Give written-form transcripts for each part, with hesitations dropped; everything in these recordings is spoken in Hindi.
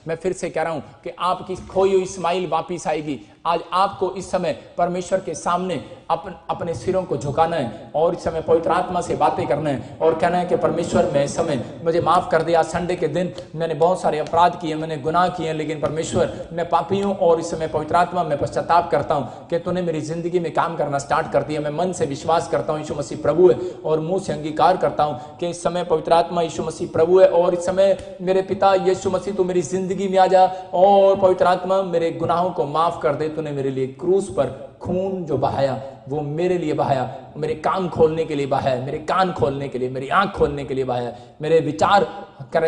मैं फिर से कह रहा हूं कि आपकी खोई हुई स्माइल वापिस आएगी। आज आपको इस समय परमेश्वर के सामने अपने सिरों को झुकाना है और इस समय पवित्र आत्मा से बातें करना है और कहना है कि परमेश्वर मैं इस समय मुझे माफ कर दे। आज संडे के दिन मैंने बहुत सारे अपराध किए, मैंने गुनाह किए, लेकिन परमेश्वर मैं पापी हूं और इस समय पवित्र आत्मा मैं पश्चाताप करता हूं कि तूने मेरी जिंदगी में काम करना स्टार्ट कर दिया। मैं मन से विश्वास करता हूं यीशु मसीह प्रभु है और मुंह से अंगीकार करता हूं कि इस समय पवित्र आत्मा यीशु मसीह प्रभु है और इस समय मेरे पिता यीशु मसीह तू मेरी जिंदगी में आ जा और पवित्र आत्मा मेरे गुनाहों को माफ कर दे। तूने मेरे लिए क्रूस पर खून जो बहाया वो मेरे लिए बहाया, मेरे कान खोलने के लिए बहाया, मेरे कान खोलने के लिए, मेरी आंख खोलने के लिए बहाया, मेरे विचार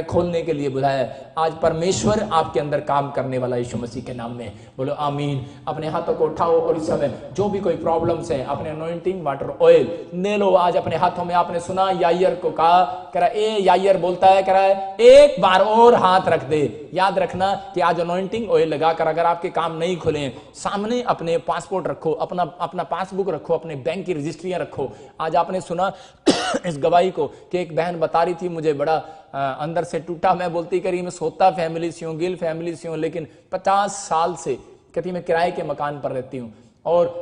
खोलने के लिए बुलाया। आज परमेश्वर आपके अंदर काम करने वाला यीशु मसीह के नाम में बोलो आमीन। अपने हाथों को उठाओ और इस समय जो भी कोई प्रॉब्लम्स है अपने अनॉइंटिंग वाटर ऑयल ले लो आज अपने हाथों में। आपने सुना यायर को कहा, कह रहा ए यायर बोलता है, कह रहा है एक बार और हाथ रख दे। याद रखना कि आज अनॉइंटिंग ऑयल लगाकर अगर आपके काम नहीं खुले, सामने अपने पासपोर्ट रखो, अपना पासबुक रखो, अपने बैंक की रजिस्ट्रियां रखो। आज आपने सुना इस गवाही को कि एक बहन बता रही थी मुझे बड़ा अंदर से टूटा। मैं बोलती करी मैं सोता फैमिली से हूँ, गिल फैमिली से हूँ, लेकिन 50 साल से कहती मैं किराए के मकान पर रहती हूँ। और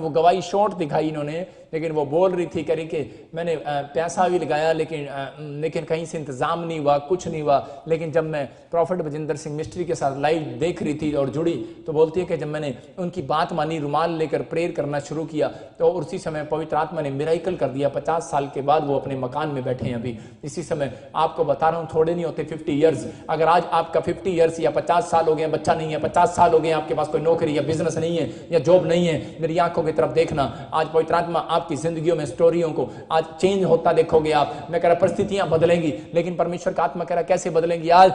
वो गवाही शॉर्ट दिखाई इन्होंने, लेकिन वो बोल रही थी करी कि मैंने पैसा भी लगाया लेकिन कहीं से इंतजाम नहीं हुआ, कुछ नहीं हुआ। लेकिन जब मैं प्रॉफिट बजिंदर सिंह मिस्ट्री के साथ लाइव देख रही थी और जुड़ी तो बोलती है कि जब मैंने उनकी बात मानी, रुमाल लेकर प्रेयर करना शुरू किया तो उसी समय पवित्र आत्मा ने मिरेकल कर दिया। 50 साल के बाद वो अपने मकान में बैठे हैं अभी। इसी समय आपको बता रहा हूँ थोड़े नहीं होते 50 ईयर्स। अगर आज आपका 50 ईयर्स या 50 साल हो गए, बच्चा नहीं है, 50 साल हो गए, आपके पास कोई नौकरी या बिजनेस नहीं है या जॉब नहीं है, मेरी आंखों की तरफ देखना। आज पवित्र आत्मा आपकी जिंदगियों में स्टोरियों को आज चेंज होता देखोगे आप। मैं कह रहा परिस्थितियां बदलेंगी, लेकिन परमेश्वर का आत्मा कह रहा कैसे बदलेंगी। आज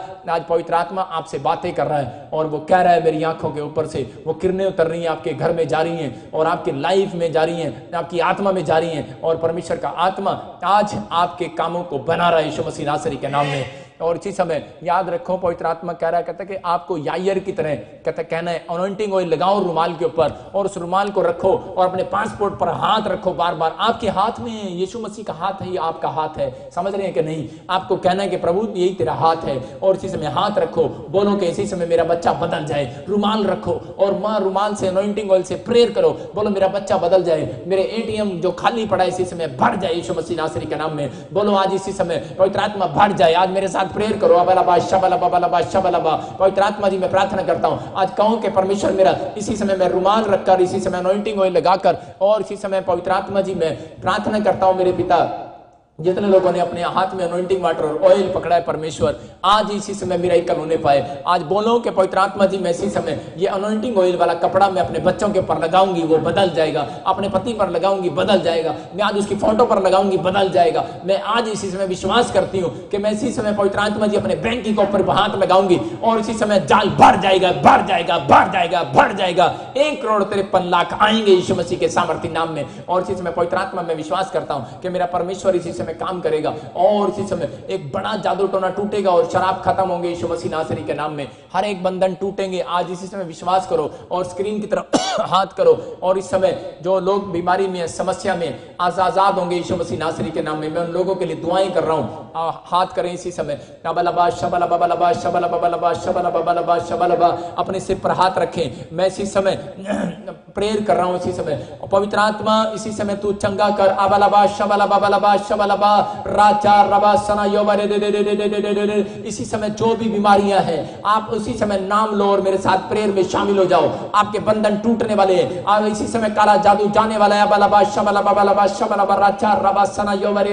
पवित्र आत्मा आपसे बातें कर रहा है और वो कह रहा है मेरी आंखों के ऊपर से वो किरणें उतर रही हैं, आपके घर में जा रही हैं और आपकी लाइफ में जा रही हैं, आपकी आत्मा में जा रही हैं। और परमेश्वर का आत्मा आज आपके कामों को बना रहा है यीशु मसीह नासरी के नाम में। और इसी समय याद रखो पवित्र आत्मा कह रहा है, कहता है कि आपको यायर की तरह कहना है अनॉइंटिंग ऑयल लगाओ रुमाल के ऊपर और उस रुमाल को रखो और अपने पासपोर्ट पर हाथ रखो बार बार। आपके हाथ में यीशु मसीह का हाथ है, ये आपका हाथ है, समझ रहे हैं कि नहीं। आपको कहना है कि प्रभु यही तेरा हाथ है और इसी समय हाथ रखो, बोलो कि इसी समय मेरा बच्चा बदल जाए। रुमाल रखो और मां रुमाल से अनॉइंटिंग ऑयल से प्रेयर करो, बोलो मेरा बच्चा बदल जाए, मेरे एटीएम जो खाली पड़ा है इसी समय भर जाए यीशु मसीह नासरी के नाम में। बोलो आज इसी समय पवित्र आत्मा भर जाए। आज मेरे साथ प्रेयर करो। पवित्र आत्मा जी मैं प्रार्थना करता हूं आज कहूं कि परमेश्वर मेरा इसी समय मैं रुमाल रखकर इसी समय अनॉइंटिंग ऑयल लगाकर और इसी समय पवित्र आत्मा जी मैं प्रार्थना करता हूं मेरे पिता जितने लोगों ने अपने हाथ में अनॉइंटिंग वाटर और ऑयल पकड़ा है परमेश्वर आज इसी समय मिरेकल होने पाए। आज बोलो कि पवित्र आत्मा जी मैं इसी समय ये अनॉइंटिंग ऑयल वाला कपड़ा मैं अपने बच्चों के ऊपर लगाऊंगी वो बदल जाएगा, अपने पति पर लगाऊंगी बदल जाएगा, मैं आज उसकी फोटो पर लगाऊंगी बदल जाएगा। मैं आज इसी समय विश्वास करती हूँ कि मैं इसी समय पवित्र आत्मा जी अपने बैंक के ऊपर हाथ लगाऊंगी और इसी समय जाल भर जाएगा भर जाएगा भर जाएगा भर जाएगा। 1,53,00,000 आएंगे यीशु मसीह के सामर्थ्य नाम में। और इसी समय पवित्र आत्मा मैं विश्वास करता हूँ कि मेरा परमेश्वर इसी समय काम करेगा और इसी समय एक बड़ा जादू टोना टूटेगा और शराब खत्म होंगे यीशु मसीह नासरी के नाम में। हर एक बंधन टूटेंगे आज इसी समय विश्वास करो और स्क्रीन की तरफ हाथ करो। और इस समय जो लोग बीमारी में समस्या में आजाद होंगे यीशु मसीह नासरी के नाम में। मैं उन लोगों के लिए दुआएं कर रहा हूं, हाथ करें इसी समय। अपने सिर पर हाथ रखें। मैं इसी समय प्रेयर कर रहा हूं इसी समय। पवित्र आत्मा इसी समय तू चंगा कर। अबलबा शबलबा शबलबा राचा रबा सना योबा इसी समय जो भी बीमारियां हैं आप उसी समय नाम लो और मेरे साथ प्रेयर में शामिल हो जाओ। आपके बंधन टूटने वाले हैं। आप इसी समय काला जादू जाने वाला है। अबलबा शबलबा राचा रबा सना योबा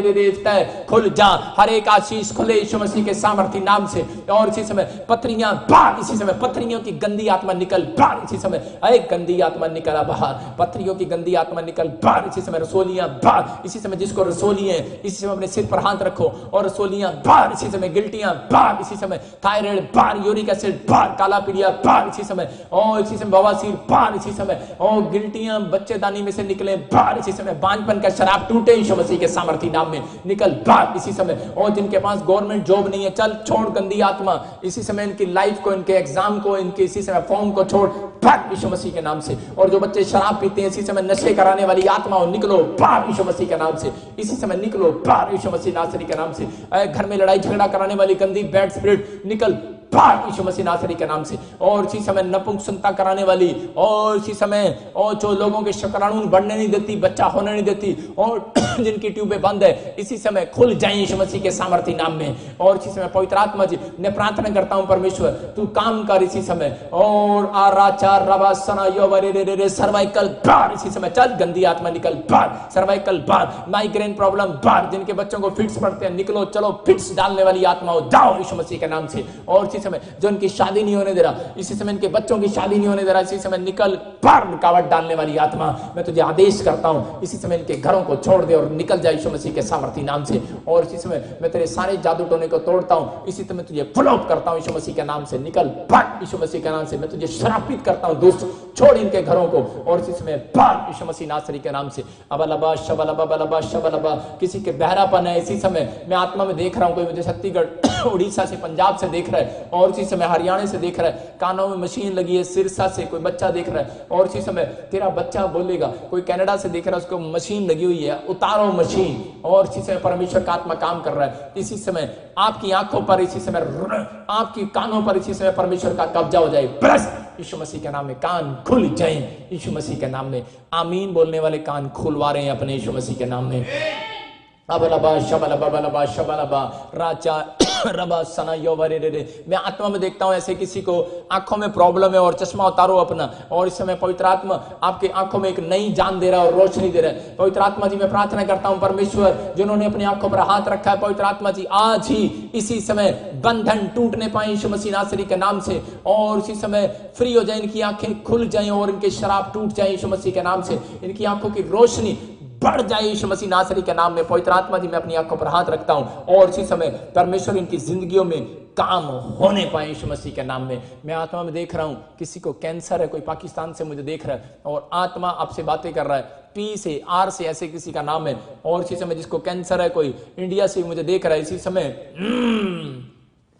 खुल जा। हर एक आशीष खुले यीशु मसीह के सामर्थ्य नाम से। और इसी समय पथरियां बाहर, इसी समय पथरियों की गंदी आत्मा निकल बाहर। इसी समय एक गंदी आत्मा निकला बाहर, पथरियों की गंदी आत्मा निकल बाहर। इसी समय रसोलियां बाहर। इसी समय जिसको रसोली है इसी समय अपने सिर पर हाथ रखो और रसोलियां बाहर। इसी समय गिल्टियां बाहर। इसी समय थायराइड बाहर, यूरिक एसिड बाहर, काला पीलिया बाहर। इसी समय और इसी समय बवासीर बाहर। इसी समय और गिल्टियां बच्चेदानी में से निकले बाहर। इसी समय बांझपन का शराब टूटे यीशु मसीह के सामर्थ्य नाम में निकल बाहर। इसी समय और जिनके पास गवर्नमेंट जॉब नहीं है चल छोड़ गंदी आत्मा। इसी समय इनकी लाइफ को, इनके एग्जाम को, इनके इसी समय फॉर्म को छोड़ बाहर यीशु मसीह के नाम से। और जो बच्चे शराब पीते हैं इसी समय नशे कराने वाली आत्मा निकलो बाहर यीशु मसीह के नाम से। इसी समय निकलो बाहर यीशु मसीह नासरी के नाम से। घर में लड़ाई झगड़ा कराने वाली गंदी बैड स्पिरिट निकल बाहर यीशु मसीह नासरी के नाम से। और इसी समय नपुंसकता कराने वाली और इसी समय और जो लोगों के शुक्राणु बढ़ने नहीं देती, बच्चा होने नहीं देती और जिनकी ट्यूबें बंद है, इसी समय खुल जाए यीशु मसीह के सामर्थ्य नाम में। और इसी समय पवित्र आत्मा जी मैं प्रार्थना करता हूं परमेश्वर तू काम कर इसी समय। और आराचार रवासना योवरे रे रे सर्वाइकल बाहर इसी समय चल, गंदी आत्मा निकल बाहर, सर्वाइकल बाहर, माइग्रेन प्रॉब्लम बाहर, जिनके बच्चों को फिट्स पड़ते हैं निकलो, चलो फिट्स डालने वाली आत्माओं जाओ यीशु मसीह के नाम से। और इसी समय जो इनकी शादी नहीं होने दे रहा, इसी समय इनके बच्चों की शादी नहीं होने दे रहा, इसी समय निकल बाहर, रुकावट डालने वाली आत्मा मैं तुझे आदेश करता हूं इसी समय इनके घरों को छोड़ दे और निकल जाए यीशु मसीह के सामर्थ्य नाम से। और इसी समय मैं तेरे सारे जादू टोने को तोड़ता हूं, इसी समय तुझे फुल आउट करता हूं यीशु मसीह के नाम से, निकल भाग यीशु मसीह के नाम से। मैं तुझे श्रापित करता हूं दोस्त, छोड़ इनके घरों को और इसी समय भाग यीशु मसीह नासरी के नाम से। अबलबा शबलबा बलबा शबलबा, किसी के बहरापन है इसी समय मैं आत्मा में देख रहा हूं, कोई मुझे छत्तीसगढ़ उड़ीसा से पंजाब से देख रहा है और इसी समय हरियाणा से देख रहा है, कानों में मशीन लगी है, सिरसा से कोई बच्चा देख रहा है और इसी समय तेरा बच्चा बोलेगा, कोई कनाडा से देख रहा है उसको मशीन लगी हुई है, उतारो मशीन। और इसी समय परमेश्वर का आत्मा काम कर रहा है, इसी समय आपकी आंखों पर, इसी समय आपकी कानों पर इसी समय परमेश्वर का कब्जा हो जाए, बस यीशु मसीह के नाम में कान खुल जाए यीशु मसीह के नाम में। आमीन बोलने वाले कान खुलवा रहे हैं अपने यीशु मसीह के नाम में। अबलबा शबलबा बलबा शबलबा राजा रबा सना योवरे रे रे। मैं आत्मा में देखता हूं ऐसे किसी को आंखों में प्रॉब्लम है और चश्मा उतारो अपना, और इस समय पवित्र आत्मा आपके आंखों में एक नई जान दे रहा है और रोशनी दे रहा है। पवित्र आत्मा जी मैं प्रार्थना करता हूं परमेश्वर जिन्होंने अपनी आंखों पर हाथ रखा है, पवित्र आत्मा जी आज ही इसी समय बंधन टूटने पाए यीशु मसीह नासरी के नाम से, और इसी समय फ्री हो जाए, इनकी आंखें खुल जाएं और इनके शराब टूट जाए यीशु मसीह के नाम से, इनकी आंखों की रोशनी बढ़ जाए यीशु मसीह नासरी के नाम में। पवित्र आत्मा जी मैं अपनी आंखों पर हाथ रखता हूं और इसी समय परमेश्वर इनकी जिंदगियों में काम होने पाए यीशु मसीह के नाम में। मैं आत्मा में देख रहा हूं किसी को कैंसर है, कोई पाकिस्तान से मुझे देख रहा है और आत्मा आपसे बातें कर रहा है, पी से आर से ऐसे किसी का नाम है, और इसी समय जिसको कैंसर है कोई इंडिया से मुझे देख रहा है, इसी समय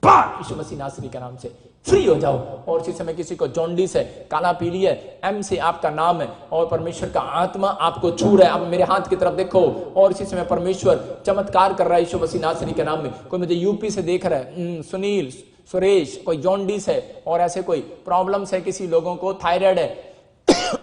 यीशु मसीह नासरी के नाम से फ्री हो जाओ। और इसी समय किसी को जॉन्डिस है, काला पीली है, एम से आपका नाम है और परमेश्वर का आत्मा आपको छू रहा है। अब मेरे हाथ की तरफ देखो और इसी समय परमेश्वर चमत्कार कर रहा है यीशु मसीह नासरी के नाम में। कोई मुझे यूपी से देख रहा है, सुनील, सुरेश, कोई जॉन्डिस है और ऐसे कोई प्रॉब्लम्स है, किसी लोगों को थायराइड है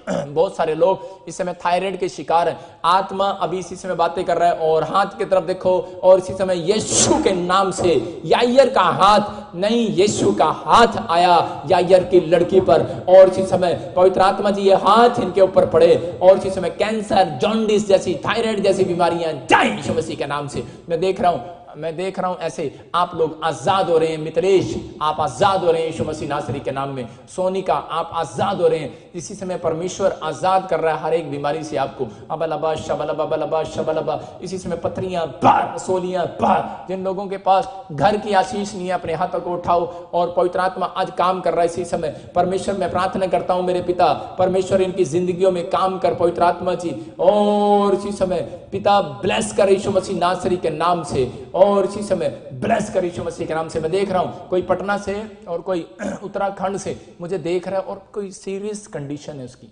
बहुत सारे लोग इस समय थायराइड के शिकार हैं। आत्मा अभी इसी समय बातें कर रहा है और हाथ की तरफ देखो और इसी समय यीशु के नाम से यायर का हाथ नहीं, यीशु का हाथ आया यायर की लड़की पर, और इसी समय पवित्र आत्मा जी ये हाथ इनके ऊपर पड़े और इसी समय कैंसर, जॉन्डिस जैसी, थायराइड जैसी बीमारियां जाए यीशु मसीह के नाम से। मैं देख रहा हूं ऐसे आप लोग आजाद हो रहे हैं। मित्रेश आप आजाद हो रहे हैं यीशु मसीह नासरी के नाम में। सोनिका आप आजाद हो रहे हैं, इसी समय परमेश्वर आजाद कर रहा है हर एक बीमारी से आपको। अबलबा शबलबा बलबा शबलबा, इसी समय पथरियां बाहर, सोलियां बाहर। जिन लोगों के पास घर की आशीष नहीं है अपने हाथों को उठाओ और पवित्र आत्मा आज काम कर रहा है इसी समय। परमेश्वर मैं प्रार्थना करता हूं मेरे पिता, परमेश्वर इनकी जिंदगियों में काम कर पवित्र आत्मा जी, और इसी समय पिता ब्लेस कर यीशु मसीह नासरी के नाम से, और इसी समय ब्लेस कर यीशु मसीह के नाम से। मैं देख रहा हूं कोई पटना से और कोई उत्तराखंड से मुझे देख रहा है और कोई सीरियस कंडीशन है उसकी।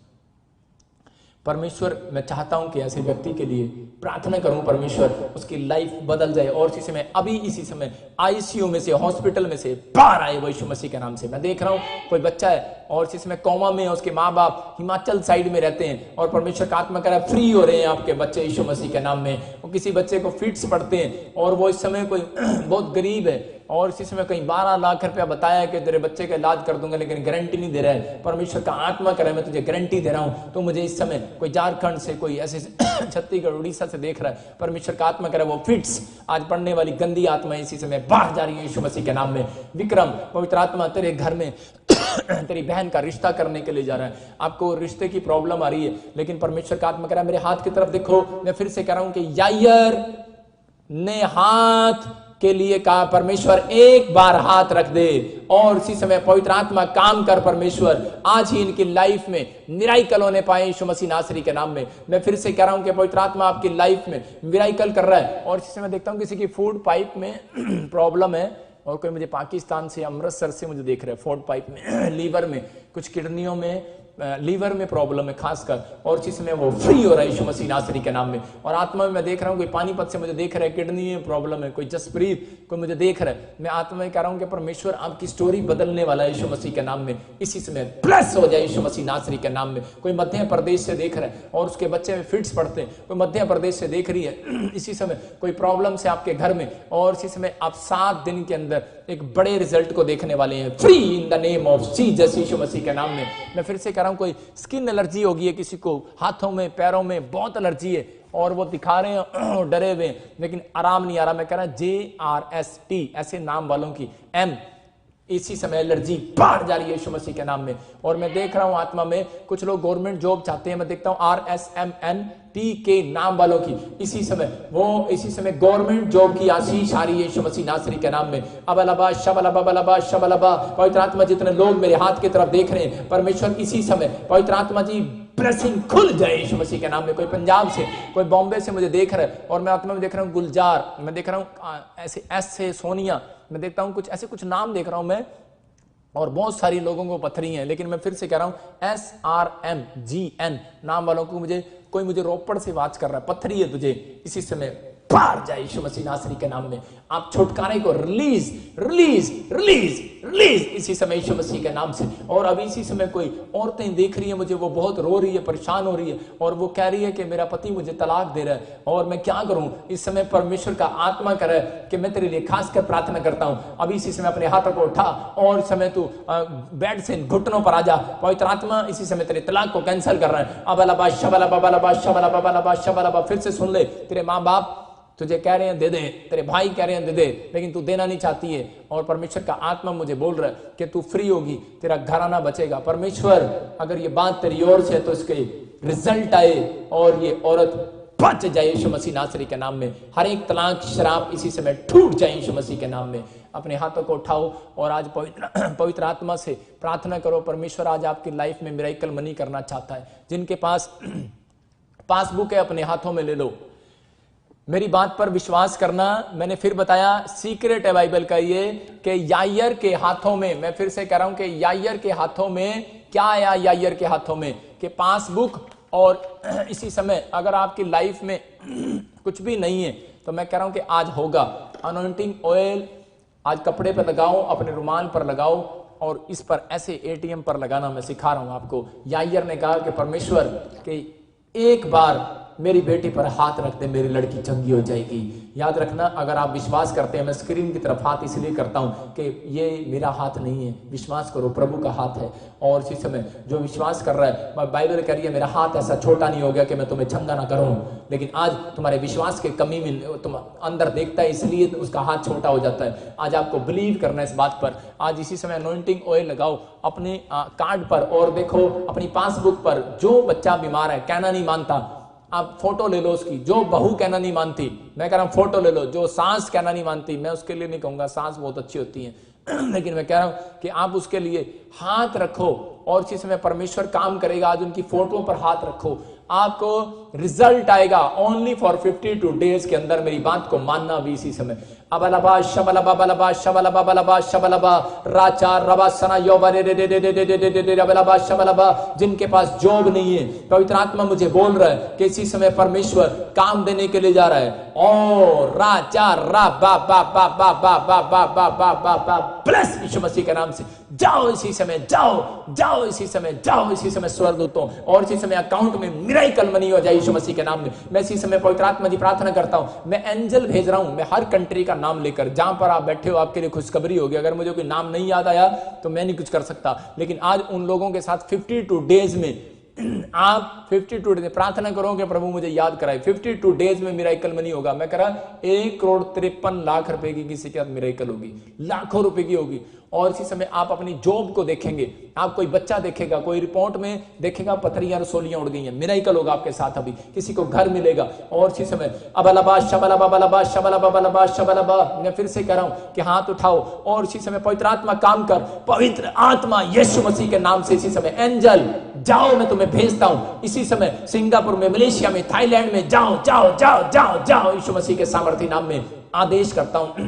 परमेश्वर मैं चाहता हूं कि ऐसे व्यक्ति के लिए प्रार्थना करूं, परमेश्वर उसकी लाइफ बदल जाए और इसी समय अभी इसी समय आईसीयू में से, हॉस्पिटल में से बाहर आए वो यीशु मसीह के नाम से। मैं देख रहा हूं कोई बच्चा है और इसी समय कोमा में है, उसके माँ बाप हिमाचल साइड में रहते हैं और परमेश्वर का आत्मा कह रहा है फ्री हो रहे हैं आपके बच्चे यीशु मसीह के नाम में। वो किसी बच्चे को फिट्स पड़ते हैं और वो इस समय कोई बहुत गरीब है और इसी समय कहीं 12 लाख रुपया बताया कि तेरे बच्चे का इलाज कर दूंगा, लेकिन गारंटी नहीं दे रहा है। परमेश्वर का आत्मा करे मैं तुझे गारंटी दे रहा हूं। तो मुझे इस समय कोई झारखंड से, कोई ऐसे छत्तीसगढ़ उड़ीसा से देख रहा है, परमेश्वर का आत्मा करे वो फिट्स आज पढ़ने वाली गंदी आत्मा इसी समय बाहर जा रही है यीशु मसीह के नाम में। विक्रम पवित्र आत्मा तेरे घर में तेरी बहन का रिश्ता करने के लिए जा रहा है। आपको रिश्ते की प्रॉब्लम आ रही है, लेकिन परमेश्वर का आत्मा कह रहा है मेरे हाथ की तरफ देखो। मैं फिर से कह रहा हूं कि यायर ने हाथ के लिए कहा, परमेश्वर एक बार हाथ रख दे और इसी समय पवित्र आत्मा काम कर। परमेश्वर आज ही इनकी लाइफ में मिराइकल होने पाए यीशु मसीह नासरी के नाम में। मैं फिर से कह रहा हूं कि पवित्र आत्मा आपकी लाइफ में मिराइकल कर रहा है। और इसी समय देखता हूं किसी की फूड पाइप में प्रॉब्लम है और कोई मुझे पाकिस्तान से, अमृतसर से मुझे देख रहा है, फूड पाइप में, लीवर में, कुछ किडनियों में लीवर में प्रॉब्लम है खासकर, और इसी समय वो फ्री हो रहा है यीशु मसीह नासरी के नाम में। और आत्मा में मैं देख रहा हूँ कोई पानीपत से मुझे देख रहा है, किडनी में प्रॉब्लम है, कोई जसप्रीत कोई मुझे देख रहा है, मैं आत्मा में कह रहा हूँ कि परमेश्वर आपकी स्टोरी बदलने वाला है यीशु मसीह के नाम में। इसी समय प्लस हो जाए यीशु मसीह नासरी के नाम में। कोई मध्य प्रदेश से देख रहा है और उसके बच्चे में फिट्स पड़ते हैं, कोई मध्य प्रदेश से देख रही है इसी समय कोई प्रॉब्लम से आपके घर में, और इसी समय आप 7 दिन के अंदर एक बड़े रिजल्ट को देखने वाले हैं, free in the name of Jesus यीशु मसीह के नाम में। मैं फिर से कह रहा हूं, कोई स्किन एलर्जी होगी है किसी को, हाथों में पैरों में बहुत एलर्जी है और वो दिखा रहे हैं और डरे हुए हैं लेकिन आराम नहीं आ रहा। मैं कह रहा JRST ऐसे नाम वालों की M इसी समय एलर्जी बाहर जा रही है यीशु मसीह के नाम में। और मैं देख रहा हूं आत्मा में कुछ लोग गवर्नमेंट जॉब चाहते हैं, मैं देखता हूं RSMNT के नाम वालों की इसी समय गवर्नमेंट जॉब की आशीष आ रही है यीशु मसीह नासरी के नाम में। अबलबा शबलबा शबलबा, पवित्र आत्मा जितने लोग मेरे हाथ की तरफ देख रहे हैं परमेश्वर इसी समय पवित्र आत्मा जी ब्लेसिंग खुल जाए यीशु मसीह के नाम में। कोई पंजाब से कोई बॉम्बे से मुझे देख रहा है और मैं आत्मा में देख रहा हूं गुलजार, मैं देख रहा हूं ऐसे S से सोनिया, मैं देखता हूं कुछ नाम देख रहा हूं मैं, और बहुत सारी लोगों को पथरी हैं। लेकिन मैं फिर से कह रहा हूं SRMGN नाम वालों को मुझे रोपड़ से वाच कर रहा है, पथरी है तुझे, इसी समय बाहर जाए यीशु मसीह नासरी के नाम में। आप छुटकारे को रिलीज रिलीज रिलीज रिलीज इसी समय यीशु मसीह के नाम से। और अभी इसी समय कोई औरतें देख रही है मुझे, वो बहुत रो रही है, परेशान हो रही है और वो कह रही है कि मेरा पति मुझे तलाक दे रहा है और मैं क्या करूं। इस समय परमेश्वर का आत्मा करे कि मैं तेरे लिए खासकर प्रार्थना करता हूं। अभी इसी समय अपने हाथों को उठा और इस समय तू बेड से घुटनों पर आ जा। पवित्र आत्मा इसी समय तेरे तलाक को कैंसिल कर रहा है। अबलबा शबलबा बलबा शबलबा शबलबा, फिर से सुन ले, तेरे माँ बाप तुझे कह रहे हैं दे दे, तेरे भाई कह रहे हैं दे दे, लेकिन तू देना नहीं चाहती है। और परमेश्वर का आत्मा मुझे बोल रहा है कि तू फ्री होगी, तेरा घराना बचेगा। परमेश्वर अगर ये बात तेरी ओर से है तो इसके रिजल्ट आए और ये औरत बच जाए यीशु मसीह नासरी के नाम में। हर एक तलाक शराब इसी समय टूट जाए यीशु मसीह के नाम में। अपने हाथों को उठाओ और आज पवित्र आत्मा से प्रार्थना करो। परमेश्वर आज आपकी लाइफ में मिरेकल मनी करना चाहता है। जिनके पास पासबुक है अपने हाथों में ले लो। मेरी बात पर विश्वास करना, मैंने फिर बताया सीक्रेट है बाइबल का ये कि यायर के हाथों में, मैं फिर से कह रहा हूं कि यायर के हाथों में क्या आया, यायर के हाथों में कि पासबुक। और इसी समय अगर आपकी लाइफ में कुछ भी नहीं है तो मैं कह रहा हूं कि आज होगा। अनॉइंटिंग ऑयल आज कपड़े पर लगाओ, अपने रुमाल पर लगाओ और इस पर ऐसे ATM पर लगाना मैं सिखा रहा हूं आपको। यायर ने कहा कि परमेश्वर के एक बार मेरी बेटी पर हाथ रख दे, मेरी लड़की चंगी हो जाएगी। याद रखना, अगर आप विश्वास करते हैं, मैं स्क्रीन की तरफ हाथ इसलिए करता हूं कि ये मेरा हाथ नहीं है, विश्वास करो प्रभु का हाथ है। और इसी समय जो विश्वास कर रहा है, बाइबल कह रही है मेरा हाथ ऐसा छोटा नहीं हो गया कि मैं तुम्हें चंगा ना करूं, लेकिन आज तुम्हारे विश्वास के कमी में तुम अंदर देखता है इसलिए उसका हाथ छोटा हो जाता है। आज आपको बिलीव करना है इस बात पर। आज इसी समय अनॉइंटिंग ऑयल लगाओ अपने कार्ड पर और देखो अपनी पासबुक पर जो बच्चा बीमार है, कहना नहीं मानता, आप फोटो ले लो उसकी। जो बहू कहना नहीं मानती, मैं कह रहा हूं फोटो ले लो। जो सास कहना नहीं मानती, मैं उसके लिए नहीं कहूंगा, सास बहुत अच्छी होती है लेकिन मैं कह रहा हूं कि आप उसके लिए हाथ रखो और इसी समय परमेश्वर काम करेगा। आज उनकी फोटो पर हाथ रखो, आपको रिजल्ट आएगा ओनली फॉर 52 डेज के अंदर। मेरी बात को मानना भी इसी समय। अबलबा शबलबा बलबा शबलबा बलबा शबलबा राचा रबा सना योबा रे रे रे रे रे रे रे रे अबलबा शबलबा। जिनके पास जॉब नहीं है, पवित्र आत्मा मुझे बोल रहा है कि इसी समय परमेश्वर काम देने के लिए जा रहा है। ओ राचा रा बा बा बा बा बा बा बा बा बा बा बा प्लस यीशु मसीह के नाम से जाओ इसी समय, जाओ जाओ इसी समय, जाओ इसी समय स्वर्गदूतों और इसी समय अकाउंट में मिरेकल मनी हो जाए यीशु मसीह के नाम में। मैं इसी समय पवित्र आत्मा जी प्रार्थना करता हूं, मैं एंजल भेज रहा हूं, मैं हर कंट्री का नाम लेकर, जहां पर आप बैठे हो आपके लिए खुशखबरी होगी। अगर मुझे कोई नाम नहीं याद आया तो मैं नहीं कुछ कर सकता, लेकिन आज उन लोगों के साथ 52 डेज में आप 52 डेज प्रार्थना करोगे प्रभु मुझे याद कराए। 52 डेज में मिरेकल मनी होगा। मैं कह रहा 1,53,00,000 रुपए की किसी के साथ मिरेकल होगी, लाखों रुपए की होगी। और इसी समय आप अपनी जॉब को देखेंगे, आप कोई बच्चा देखेगा, कोई रिपोर्ट में देखेगा पथरियां रसोलियां उड़ गई हैं, मिरेकल होगा आपके साथ। अभी किसी को घर मिलेगा। और इसी समय अबलबा शबलबा बलबा शबलबा बलबा शबलबा, मैं फिर से कह रहा हूं कि हाथ उठाओ और इसी समय पवित्र आत्मा काम कर। पवित्र आत्मा यीशु मसीह के नाम से इसी समय एंजल जाओ, मैं तुम्हें भेजता हूं इसी समय सिंगापुर में, मलेशिया में, थाईलैंड में, जाओ जाओ जाओ जाओ जाओ यीशु मसीह के सामर्थी नाम में आदेश करता हूं।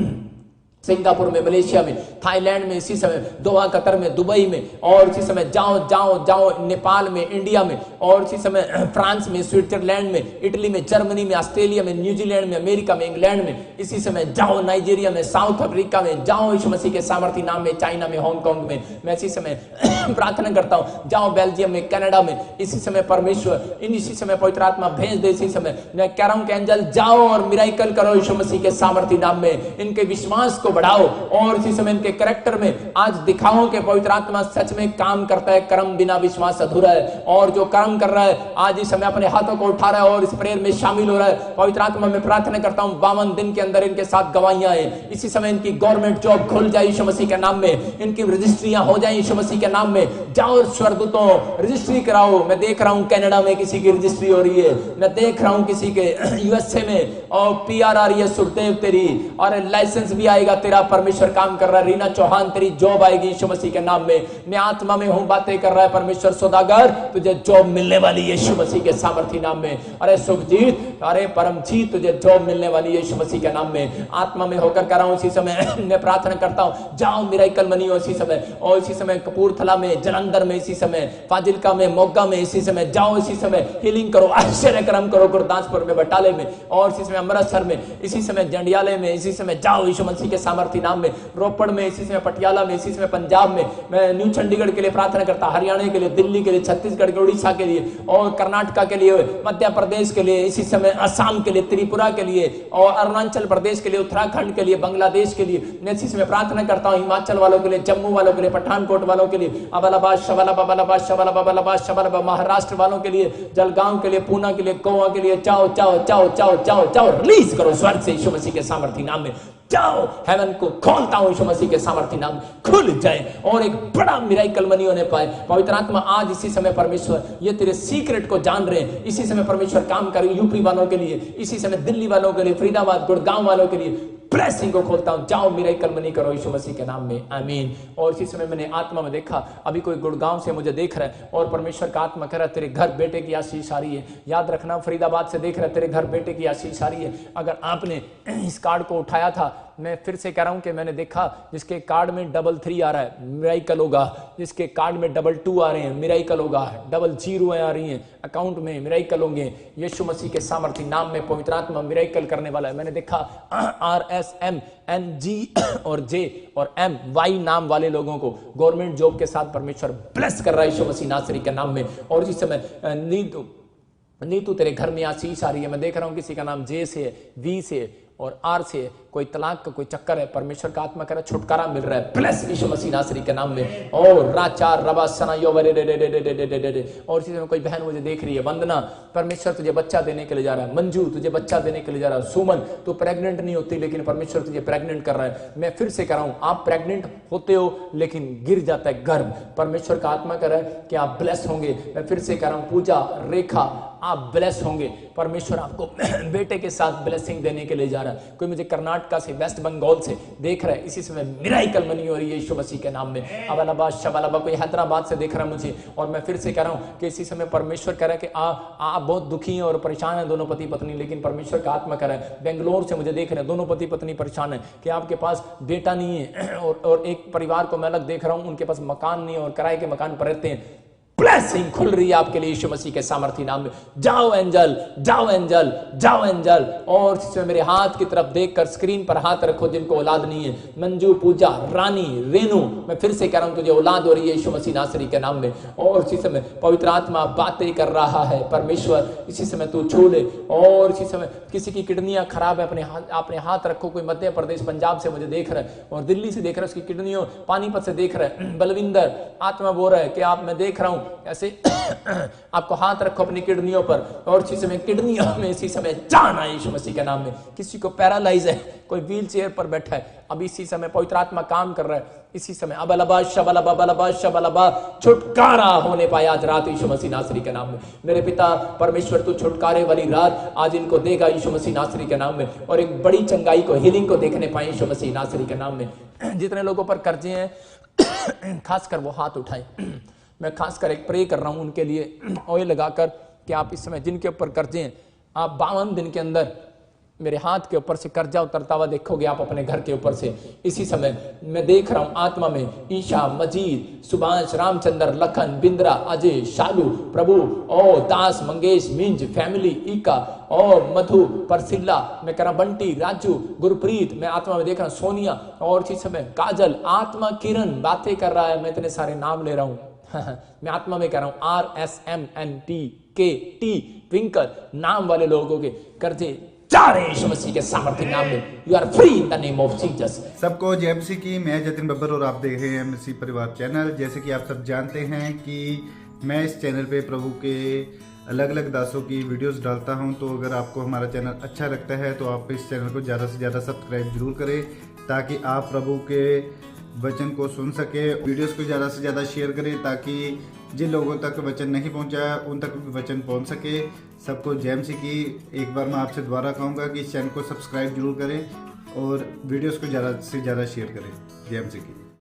सिंगापुर में, मलेशिया में, थाईलैंड में, इसी समय दोहा, कतर में, दुबई में, और इसी समय जाओ जाओ जाओ नेपाल में, इंडिया में, और इसी समय फ्रांस में, स्विट्जरलैंड में, इटली में, जर्मनी में, ऑस्ट्रेलिया में, न्यूजीलैंड में, अमेरिका में, इंग्लैंड में, इसी समय जाओ नाइजीरिया में, साउथ अफ्रीका में, जाओ यीशु मसीह के सामर्थी नाम में, चाइना में, हांगकांग में, मैं इसी समय प्रार्थना करता हूं, जाओ बेल्जियम में, कनाडा में, इसी समय परमेश्वर इसी समय पवित्र आत्मा भेज दे। इसी समय मैं कह रहा हूं कि एंजल जाओ और मिराकल करो यीशु मसीह के सामर्थी नाम में, इनके विश्वास को बढ़ाओ और इसी समय इनके कैरेक्टर में आज दिखाओ कि पवित्र आत्मा सच में काम करता है। कर्म बिना विश्वास अधूरा है, और जो कर्म कर रहा है आज इस समय अपने हाथों को उठा रहा है और इस प्रेयर में शामिल हो रहा है। पवित्र आत्मा में प्रार्थना करता हूं 52 दिन के अंदर इनके साथ गवाहियां आए, इसी समय इनकी गवर्नमेंट जॉब खुल जाए यीशु मसीह के नाम में, इनकी रजिस्ट्रियां हो जाए यीशु मसीह के नाम में। जाओ स्वर्गदूतों रजिस्ट्री कराओ। मैं देख रहा हूं कनाडा में किसी की रजिस्ट्री हो रही है, मैं देख रहा हूं किसी के यूएसए में और पीआर आ रही है, सुखदेव तेरी और लाइसेंस भी आएगा, तेरा परमेश्वर काम कर रहा है। रीना चौहान तेरी जॉब आएगी यीशु मसीह के नाम में। मैं आत्मा में हूं, बातें कर रहा है परमेश्वर। सौदागर तुझे जॉब मिलने वाली है यीशु मसीह के सामर्थी नाम में। अरे सुखजीत, अरे परमजीत तुझे जॉब मिलने वाली है यीशु मसीह के नाम में। आत्मा में होकर कर रहा हूं इसी समय मैं प्रार्थना करता हूं, जाओ मिराकल मनी हो इसी समय, और इसी समय कपूरथला में, जलंधर में, इसी समय फाजिलका में, मोगा में, इसी समय जाओ, इसी समय हीलिंग करो, आश्चर्य कर्म करो गुरदासपुर में, बटाले में, और इसी समय अमृतसर में, इसी समय जंडियाले में, इसी समय जाओ यीशु मसीह के सामर्थी नाम में। रोपड़ में, इसी समय पटियाला में, इसी समय पंजाब में। मैं न्यू चंडीगढ़ के लिए प्रार्थना करता, हरियाणा के लिए, दिल्ली के लिए, छत्तीसगढ़ के, उड़ीसा के लिए, और कर्नाटक के लिए, मध्य प्रदेश के लिए, इसी समय असम के लिए, त्रिपुरा के लिए, और अरुणाचल प्रदेश के लिए, उत्तराखंड के लिए, बांग्लादेश के लिए। मैं इसी समय प्रार्थना करता हूं हिमाचल वालों के लिए, जम्मू वालों के लिए, पठानकोट वालों के लिए, अबलाबाद शबलाबाद शबलाबाद शबलाबाद, महाराष्ट्र वालों के लिए, जलगांव के लिए, पूना के लिए, गोवा के लिए। जाओ जाओ जाओ जाओ जाओ जाओ, रिलीज करो स्वर्ग से यीशु मसीह के सामर्थी नाम में। जाओ, हेवन को खोलता हूं यीशु मसीह के सामर्थी नाम, खुल जाए और एक बड़ा मिराकल मनी होने पाए। पवित्र आत्मा आज इसी समय परमेश्वर ये तेरे सीक्रेट को जान रहे हैं, इसी समय परमेश्वर काम करे यूपी वालों के लिए, इसी समय दिल्ली वालों के लिए, फरीदाबाद, गुड़गांव वालों के लिए। ब्लेसिंग को खोलता हूं, जाओ मिराकल मनी करो यीशु मसीह के नाम में, आमीन। और इसी समय मैंने आत्मा में देखा, अभी कोई गुड़गांव से मुझे देख रहा है और परमेश्वर का आत्मा कह रहा है तेरे घर बेटे की आशीष आ रही है। याद रखना, फरीदाबाद से देख रहा है तेरे घर बेटे की आशीष आ रही है। अगर आपने इस कार्ड को उठाया था, मैं फिर से कह रहा हूं कि मैंने देखा जिसके कार्ड में 33 आ रहा है मिराकल होगा, जिसके कार्ड में 22 आ रहे हैं मिराकल होगा, 00 आ रही हैं अकाउंट में मिराकल होंगे। यीशु मसीह के सामर्थी नाम में पवित्र आत्मा मिराकल करने वाला है। मैंने देखा RSMNG और J और MY नाम वाले लोगों को गवर्नमेंट जॉब के साथ परमेश्वर ब्लेस कर रहा है यीशु मसीह नासरी के नाम में। और इस समय नीतू तेरे घर में आशीष आ रही है। मैं देख रहा हूं किसी का नाम J से, V से और R से, कोई तलाक का कोई चक्कर है, परमेश्वर का आत्मा कह रहा है छुटकारा मिल रहा है, ब्लेस यीशु मसीह नासरी के नाम में। और राचार रबा सना यो रे रे रे रे रे रे रे रे। और इसी में कोई बहन मुझे देख रही है, वंदना परमेश्वर तुझे बच्चा देने के लिए जा रहा है, मंजू तुझे बच्चा देने के लिए जा रहा है, सुमन तू प्रेग्नेंट नहीं होती लेकिन परमेश्वर तुझे प्रेग्नेंट कर रहा है। मैं फिर से कह रहा हूं, आप प्रेग्नेंट होते हो लेकिन गिर जाता है गर्भ, परमेश्वर का आत्मा कह रहा है कि आप ब्लेस होंगे। मैं फिर से कह रहा हूं, पूजा रेखा आप ब्लेस होंगे, परमेश्वर आपको बेटे के साथ ब्लेसिंग देने के लिए जा रहा है। कोई मुझे कर्नाटका से, वेस्ट बंगाल से देख रहा है, इसी समय मिराकल मनी हो रही है यीशु मसीह के नाम में। अबलाबाद शबलाबाद, कोई हैदराबाद से देख रहा है मुझे। और मैं फिर से कह रहा हूं कि इसी समय परमेश्वर कह रहा है कि आप बहुत दुखी हैं और परेशान हैं दोनों पति पत्नी, लेकिन परमेश्वर का आत्मा कह रहा है, बेंगलोर से मुझे देख रहे हैं दोनों पति पत्नी परेशान है कि आपके पास बेटा नहीं है, और एक परिवार को मैं अलग देख रहा हूं, उनके पास मकान नहीं है और किराए के मकान पर रहते हैं। ब्लेसिंग खुल रही है आपके लिए यीशु मसीह के सामर्थी नाम में। जाओ एंजल, जाओ एंजल, जाओ एंजल। और इसमें मेरे हाथ की तरफ देखकर स्क्रीन पर हाथ रखो जिनको औलाद नहीं है, मंजू, पूजा, रानी, रेनू, मैं फिर से कह रहा हूं तुझे औलाद हो रही है यीशु मसीह नासरी के नाम में। और इसी समय पवित्र आत्मा बातें कर रहा है, परमेश्वर इसी समय तू छू ले। और इसी समय किसी की किडनियां खराब है, अपने हाथ रखो। कोई मध्य प्रदेश, पंजाब से मुझे देख रहा है और दिल्ली से देख रहा है, उसकी किडनियों पानीपत से देख रहा है। बलविंदर आत्मा बोल रहा है कि आप, मैं देख रहा हूं ऐसे आपको हाथ रखो अपनी किडनियों पर, और इसी समय किडनियों में इसी समय जान है यीशु मसीह के नाम में। किसी को पैरालाइज है, कोई व्हील चेयर पर बैठा है, अभी इसी समय पवित्र आत्मा काम कर रहा है। इसी समय अबलाबाद शबलाबाद छुटकारा होने पाए आज रात यीशु मसीह नासरी के नाम में। मेरे पिता परमेश्वर तू छुटकारे वाली रात आज इनको देगा यीशु मसीह नासरी के नाम में, और एक बड़ी चंगाई को, हीलिंग को देखने पाए यीशु मसीह नासरी के नाम में। जितने लोगों पर कर्जे हैं खासकर वो हाथ उठाए। मैं खासकर एक प्रे कर रहा हूं उनके लिए ऑयल लगाकर कि आप इस समय जिनके ऊपर कर्जे हैं, आप 52 दिन के अंदर मेरे हाथ के ऊपर से कर्जा उतरता हुआ देखोगे आप अपने घर के ऊपर से। इसी समय मैं देख रहा हूं आत्मा में ईशा, मजीद, सुभाष, रामचंद्र, लखन, बिंद्रा, अजय, शालू, प्रभु और दास, मंगेश, मिंज, फैमिली, ईका और मधु, परसिल्ला, मैं कह रहा बंटी, राजू, गुरप्रीत, मैं आत्मा में देख रहा हूं सोनिया, और इसी समय काजल, आत्मा, किरण बातें कर रहा है। मैं इतने सारे नाम ले रहा हूं मैं आत्मा में कह रहा हूं RSMNTKT, ट्विंकल, नाम वाले लोगों के कर्जे यीशु मसीह के सामर्थ्य नाम में you are free in the name of Jesus. सबको जय मसीह की। मैं जतिन बब्बर और आप देख रहे हैं मसीह परिवार चैनल। जैसे कि आप सब जानते हैं कि मैं इस चैनल पे प्रभु के अलग अलग दासों की वीडियोस डालता हूं, तो अगर आपको हमारा चैनल अच्छा लगता है तो आप इस चैनल को ज़्यादा से ज़्यादा सब्सक्राइब जरूर करें, ताकि आप प्रभु के वचन को सुन सके। वीडियोस को ज़्यादा से ज़्यादा शेयर करें, ताकि जिन लोगों तक वचन नहीं पहुंचा उन तक भी वचन पहुंच सके। सबको जय मसीह की। एक बार मैं आपसे दोबारा कहूँगा कि इस चैनल को सब्सक्राइब जरूर करें और वीडियोस को ज़्यादा से ज़्यादा शेयर करें। जय मसीह की।